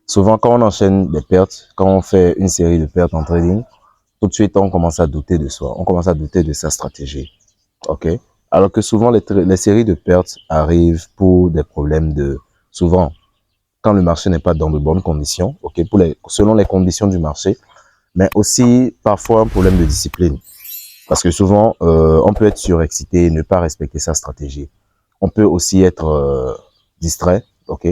Souvent, quand on enchaîne des pertes, quand on fait une série de pertes en trading, tout de suite, on commence à douter de soi. On commence à douter de sa stratégie. OK? Alors que souvent, les séries de pertes arrivent pour des problèmes de... Souvent, quand le marché n'est pas dans de bonnes conditions, OK? Selon les conditions du marché, mais aussi parfois un problème de discipline. Parce que souvent, on peut être surexcité et ne pas respecter sa stratégie. On peut aussi être distrait, OK,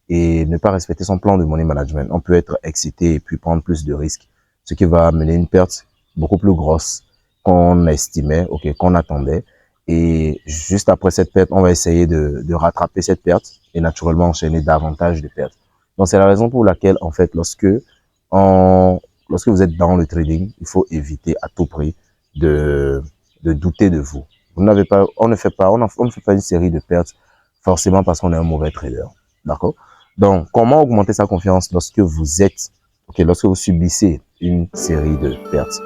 et ne pas respecter son plan de money management. On peut être excité et puis prendre plus de risques, ce qui va amener une perte beaucoup plus grosse qu'on estimait, OK, qu'on attendait. Et juste après cette perte, on va essayer de rattraper cette perte et naturellement enchaîner davantage de pertes. Donc, c'est la raison pour laquelle, en fait, lorsque vous êtes dans le trading, il faut éviter à tout prix de douter de vous. On ne fait pas une série de pertes forcément parce qu'on est un mauvais trader. D'accord? Donc, comment augmenter sa confiance lorsque lorsque vous subissez une série de pertes?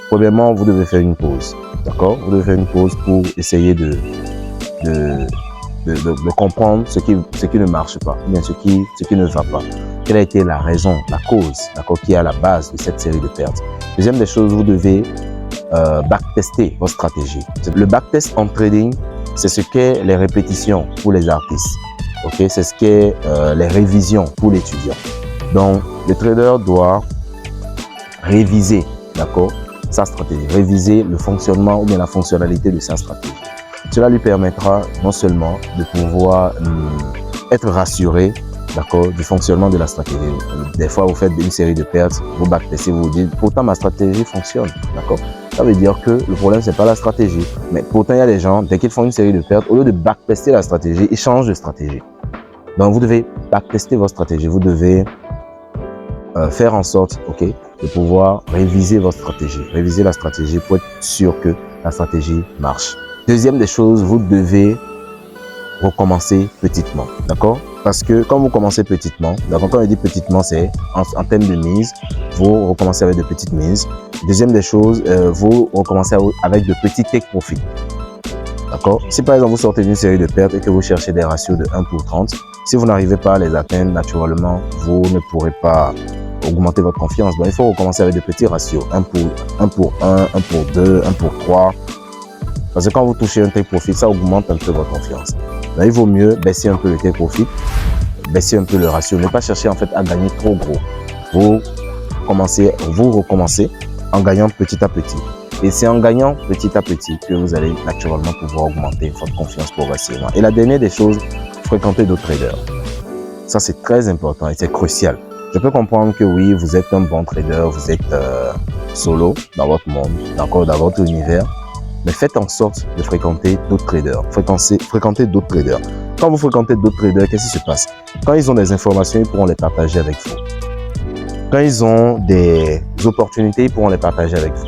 Premièrement, vous devez faire une pause. D'accord? Vous devez faire une pause pour essayer de comprendre ce qui ne marche pas, ou bien ce qui ne va pas. Quelle a été la raison, la cause, d'accord, qui est à la base de cette série de pertes? Deuxième des choses, vous devez backtester votre stratégie. Le backtest en trading, c'est ce qu'est les répétitions pour les artistes. Okay? C'est ce qu'est les révisions pour l'étudiant. Donc, le trader doit réviser, d'accord, sa stratégie, réviser le fonctionnement ou bien la fonctionnalité de sa stratégie. Cela lui permettra non seulement de pouvoir être rassuré, d'accord, du fonctionnement de la stratégie. Des fois, vous faites une série de pertes, vous backtestez, vous vous dites, pourtant ma stratégie fonctionne, d'accord. Ça veut dire que le problème, c'est pas la stratégie. Mais pourtant, il y a des gens, dès qu'ils font une série de pertes, au lieu de backtester la stratégie, ils changent de stratégie. Donc, vous devez backtester votre stratégie. Vous devez faire en sorte, ok, de pouvoir réviser votre stratégie. Réviser la stratégie pour être sûr que la stratégie marche. Deuxième des choses, vous devez recommencer petitement, d'accord? Parce que quand vous commencez petitement, d'accord, quand on dit petitement, c'est en termes de mise, vous recommencez avec de petites mises. Deuxième des choses, vous recommencez avec de petits take profit. D'accord? Si par exemple vous sortez d'une série de pertes et que vous cherchez des ratios de 1 pour 30, si vous n'arrivez pas à les atteindre, naturellement, vous ne pourrez pas augmenter votre confiance. Donc il faut recommencer avec de petits ratios, 1 pour 1, 1 pour 2, 1 pour 3. Parce que quand vous touchez un take profit, ça augmente un peu votre confiance. Donc il vaut mieux baisser un peu le take profit, baisser un peu le ratio, ne pas chercher en fait à gagner trop gros. Vous recommencez en gagnant petit à petit. Et c'est en gagnant petit à petit que vous allez naturellement pouvoir augmenter votre confiance progressivement. Et la dernière des choses, fréquenter d'autres traders. Ça, c'est très important et c'est crucial. Je peux comprendre que oui, vous êtes un bon trader, vous êtes solo dans votre monde, d'accord, dans votre univers. Mais faites en sorte de fréquenter d'autres traders. Fréquentez d'autres traders. Quand vous fréquentez d'autres traders, qu'est-ce qui se passe? Quand ils ont des informations, ils pourront les partager avec vous. Quand ils ont des opportunités, ils pourront les partager avec vous.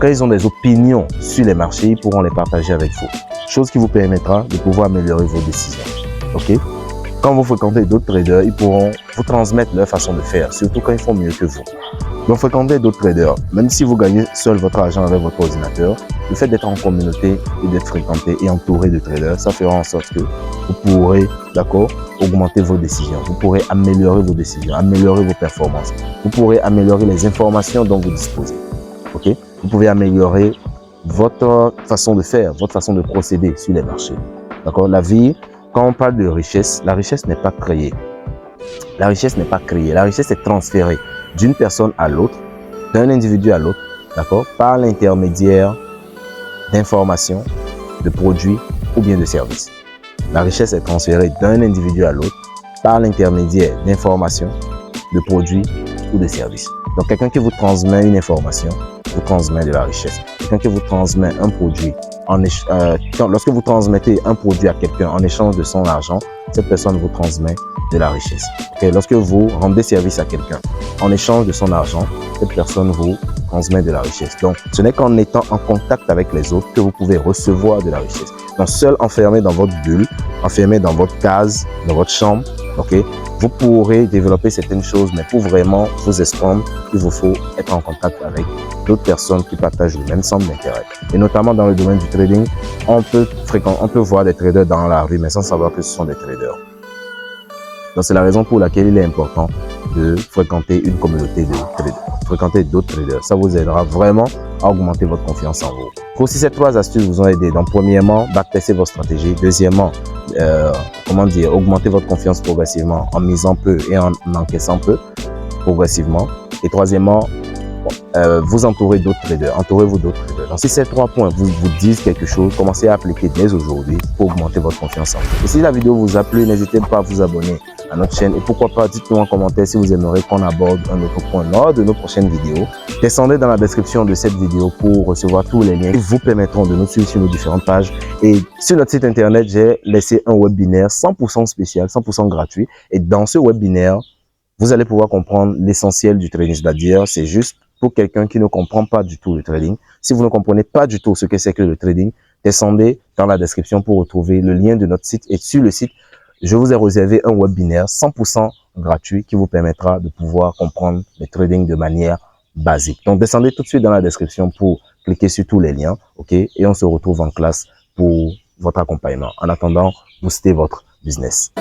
Quand ils ont des opinions sur les marchés, ils pourront les partager avec vous. Chose qui vous permettra de pouvoir améliorer vos décisions. OK? Quand vous fréquentez d'autres traders, ils pourront vous transmettre leur façon de faire, surtout quand ils font mieux que vous. Donc, fréquentez d'autres traders. Même si vous gagnez seul votre argent avec votre ordinateur, le fait d'être en communauté et d'être fréquenté et entouré de traders, ça fera en sorte que vous pourrez, d'accord, augmenter vos décisions. Vous pourrez améliorer vos décisions, améliorer vos performances. Vous pourrez améliorer les informations dont vous disposez. OK? Vous pouvez améliorer votre façon de faire, votre façon de procéder sur les marchés. D'accord? La vie, quand on parle de richesse, la richesse n'est pas créée. La richesse n'est pas créée. La richesse est transférée d'une personne à l'autre, d'un individu à l'autre, d'accord, par l'intermédiaire d'informations, de produits ou bien de services. La richesse est transférée d'un individu à l'autre par l'intermédiaire d'informations, de produits ou de services. Donc, quelqu'un qui vous transmet une information vous transmet de la richesse. Quelqu'un qui vous transmet un produit, lorsque vous transmettez un produit à quelqu'un en échange de son argent, cette personne vous transmet de la richesse. Okay? Lorsque vous rendez service à quelqu'un en échange de son argent, cette personne vous transmet de la richesse. Donc, ce n'est qu'en étant en contact avec les autres que vous pouvez recevoir de la richesse. Donc, seul enfermé dans votre bulle, enfermé dans votre case, dans votre chambre, okay, vous pourrez développer certaines choses, mais pour vraiment vous expandre, il vous faut être en contact avec d'autres personnes qui partagent le même centre d'intérêt. Et notamment dans le domaine du trading, on peut voir des traders dans la rue, mais sans savoir que ce sont des traders. Donc, c'est la raison pour laquelle il est important de fréquenter une communauté de traders, fréquenter d'autres traders. Ça vous aidera vraiment à augmenter votre confiance en vous. Donc, si ces 3 astuces vous ont aidé, donc premièrement, backtester votre stratégie. Deuxièmement, augmenter votre confiance progressivement en misant peu et en encaissant peu progressivement. Et troisièmement, vous entourez d'autres traders, entourez-vous d'autres traders. Donc, si ces 3 points vous disent quelque chose, commencez à appliquer dès aujourd'hui pour augmenter votre confiance en vous. Et si la vidéo vous a plu, n'hésitez pas à vous abonner à notre chaîne et pourquoi pas, dites-nous en commentaire si vous aimeriez qu'on aborde un autre point lors de nos prochaines vidéos. Descendez dans la description de cette vidéo pour recevoir tous les liens qui vous permettront de nous suivre sur nos différentes pages. Et sur notre site internet, j'ai laissé un webinaire 100% spécial, 100% gratuit. Et dans ce webinaire, vous allez pouvoir comprendre l'essentiel du trading, c'est-à-dire c'est juste pour quelqu'un qui ne comprend pas du tout le trading. Si vous ne comprenez pas du tout ce que c'est que le trading, descendez dans la description pour retrouver le lien de notre site. Et sur le site, je vous ai réservé un webinaire 100% gratuit qui vous permettra de pouvoir comprendre le trading de manière basique. Donc, descendez tout de suite dans la description pour cliquer sur tous les liens, ok? Et on se retrouve en classe pour votre accompagnement. En attendant, boostez votre business.